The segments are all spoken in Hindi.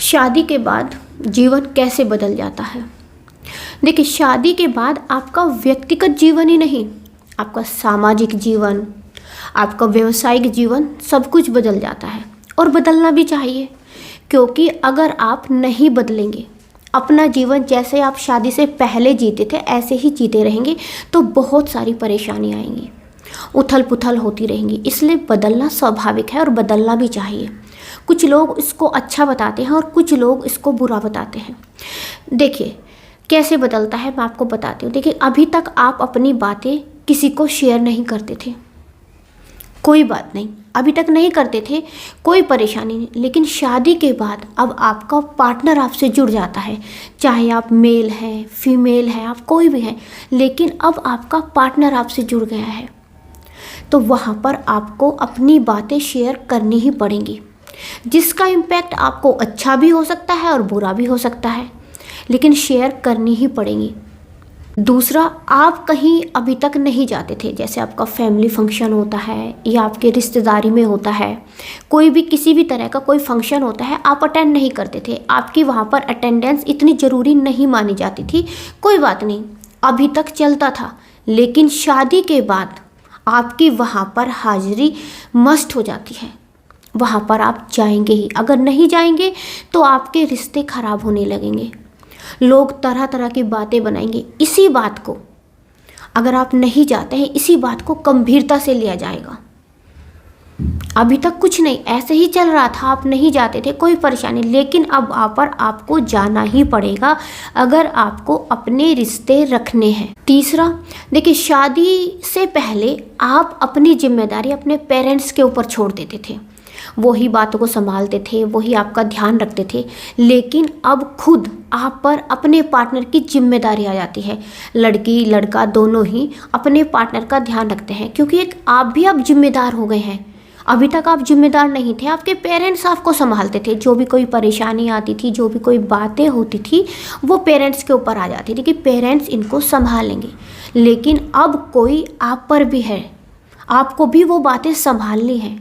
शादी के बाद जीवन कैसे बदल जाता है। देखिए, शादी के बाद आपका व्यक्तिगत जीवन ही नहीं, आपका सामाजिक जीवन, आपका व्यवसायिक जीवन, सब कुछ बदल जाता है और बदलना भी चाहिए। क्योंकि अगर आप नहीं बदलेंगे, अपना जीवन जैसे आप शादी से पहले जीते थे ऐसे ही जीते रहेंगे तो बहुत सारी परेशानी आएंगी, उथल पुथल होती रहेंगी। इसलिए बदलना स्वाभाविक है और बदलना भी चाहिए। कुछ लोग इसको अच्छा बताते हैं और कुछ लोग इसको बुरा बताते हैं। देखिए कैसे बदलता है, मैं आपको बताती हूँ। देखिए, अभी तक आप अपनी बातें किसी को शेयर नहीं करते थे, कोई बात नहीं, अभी तक नहीं करते थे, कोई परेशानी नहीं। लेकिन शादी के बाद अब आपका पार्टनर आपसे जुड़ जाता है, चाहे आप मेल हैं, फीमेल हैं, आप कोई भी हैं, लेकिन अब आपका पार्टनर आपसे जुड़ गया है तो वहाँ पर आपको अपनी बातें शेयर करनी ही पड़ेंगी, जिसका इम्पैक्ट आपको अच्छा भी हो सकता है और बुरा भी हो सकता है, लेकिन शेयर करनी ही पड़ेंगी। दूसरा, आप कहीं अभी तक नहीं जाते थे, जैसे आपका फैमिली फंक्शन होता है या आपके रिश्तेदारी में होता है, कोई भी किसी भी तरह का कोई फंक्शन होता है, आप अटेंड नहीं करते थे, आपकी वहाँ पर अटेंडेंस इतनी ज़रूरी नहीं मानी जाती थी। कोई बात नहीं, अभी तक चलता था, लेकिन शादी के बाद आपकी वहाँ पर हाजिरी मस्ट हो जाती है। वहाँ पर आप जाएंगे ही, अगर नहीं जाएंगे तो आपके रिश्ते खराब होने लगेंगे, लोग तरह तरह की बातें बनाएंगे। इसी बात को अगर आप नहीं जाते हैं, इसी बात को गंभीरता से लिया जाएगा। अभी तक कुछ नहीं, ऐसे ही चल रहा था, आप नहीं जाते थे, कोई परेशानी, लेकिन अब आप पर आपको जाना ही पड़ेगा अगर आपको अपने रिश्ते रखने हैं। तीसरा, देखिए, शादी से पहले आप अपनी जिम्मेदारी अपने पेरेंट्स के ऊपर छोड़ देते थे, वही बातों को संभालते थे, वही आपका ध्यान रखते थे। लेकिन अब खुद आप पर अपने पार्टनर की जिम्मेदारी आ जाती है। लड़की लड़का दोनों ही अपने पार्टनर का ध्यान रखते हैं, क्योंकि एक आप भी अब जिम्मेदार हो गए हैं। अभी तक आप जिम्मेदार नहीं थे, आपके पेरेंट्स आपको संभालते थे। जो भी कोई परेशानी आती थी, जो भी कोई बातें होती थी, वो पेरेंट्स के ऊपर आ जाती थी कि पेरेंट्स इनको संभालेंगे। लेकिन अब कोई आप पर भी है, आपको भी वो बातें संभालनी है।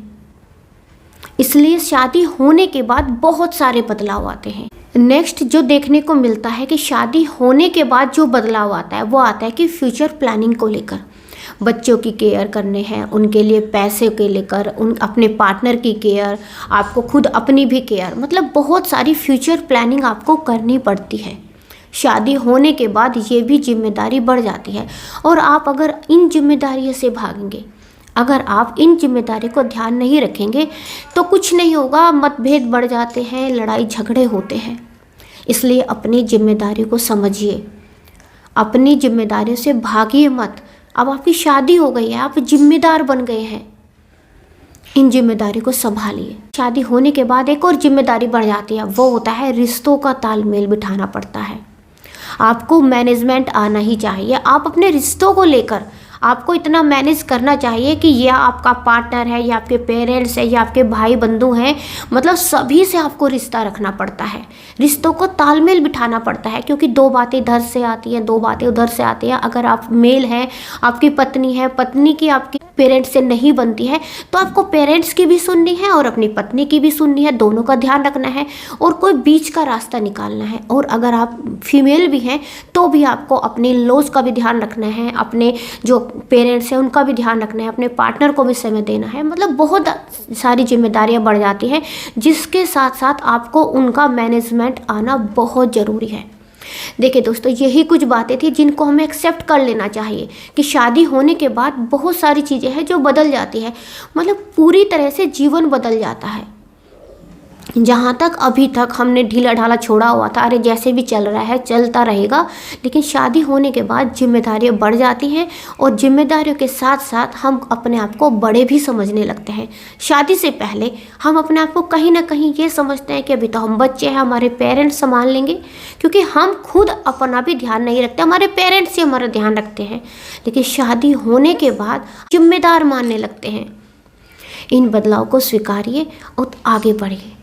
इसलिए शादी होने के बाद बहुत सारे बदलाव आते हैं। नेक्स्ट जो देखने को मिलता है कि शादी होने के बाद जो बदलाव आता है वो आता है कि फ्यूचर प्लानिंग को लेकर, बच्चों की केयर करने हैं, उनके लिए पैसे के लेकर, उन अपने पार्टनर की केयर, आपको खुद अपनी भी केयर, मतलब बहुत सारी फ्यूचर प्लानिंग आपको करनी पड़ती है। शादी होने के बाद ये भी जिम्मेदारी बढ़ जाती है और आप अगर इन जिम्मेदारियों से भागेंगे, अगर आप इन जिम्मेदारी को ध्यान नहीं रखेंगे तो कुछ नहीं होगा, मतभेद बढ़ जाते हैं, लड़ाई झगड़े होते हैं। इसलिए अपनी जिम्मेदारी को समझिए, अपनी जिम्मेदारियों से भागिए मत। अब आपकी शादी हो गई है, आप जिम्मेदार बन गए हैं, इन जिम्मेदारी को संभालिए। शादी होने के बाद एक और जिम्मेदारी बढ़ जाती है, वो होता है रिश्तों का तालमेल बिठाना पड़ता है। आपको मैनेजमेंट आना ही चाहिए। आप अपने रिश्तों को लेकर आपको इतना मैनेज करना चाहिए कि यह आपका पार्टनर है, या आपके पेरेंट्स है, या आपके भाई बंधु हैं, मतलब सभी से आपको रिश्ता रखना पड़ता है, रिश्तों को तालमेल बिठाना पड़ता है। क्योंकि दो बातें इधर से आती हैं, दो बातें उधर से आती हैं। अगर आप मेल हैं, आपकी पत्नी है, पत्नी की आपकी पेरेंट्स से नहीं बनती है तो आपको पेरेंट्स की भी सुननी है और अपनी पत्नी की भी सुननी है, दोनों का ध्यान रखना है और कोई बीच का रास्ता निकालना है। और अगर आप फीमेल भी हैं तो भी आपको अपने लॉज का भी ध्यान रखना है, अपने जो पेरेंट्स हैं उनका भी ध्यान रखना है, अपने पार्टनर को भी समय देना है। मतलब बहुत सारी जिम्मेदारियां बढ़ जाती हैं, जिसके साथ साथ आपको उनका मैनेजमेंट आना बहुत ज़रूरी है। देखिए दोस्तों, यही कुछ बातें थी जिनको हमें एक्सेप्ट कर लेना चाहिए कि शादी होने के बाद बहुत सारी चीज़ें हैं जो बदल जाती है, मतलब पूरी तरह से जीवन बदल जाता है। जहाँ तक अभी तक हमने ढीला ढाला छोड़ा हुआ था, अरे जैसे भी चल रहा है चलता रहेगा, लेकिन शादी होने के बाद जिम्मेदारियाँ बढ़ जाती हैं और जिम्मेदारियों के साथ साथ हम अपने आप को बड़े भी समझने लगते हैं। शादी से पहले हम अपने आप को कहीं ना कहीं ये समझते हैं कि अभी तो हम बच्चे हैं, हमारे पेरेंट्स संभाल लेंगे, क्योंकि हम खुद अपना भी ध्यान नहीं रखते, हमारे पेरेंट्स ही हमारा ध्यान रखते हैं। लेकिन शादी होने के बाद जिम्मेदार मानने लगते हैं। इन बदलाव को स्वीकारिए और आगे बढ़िए।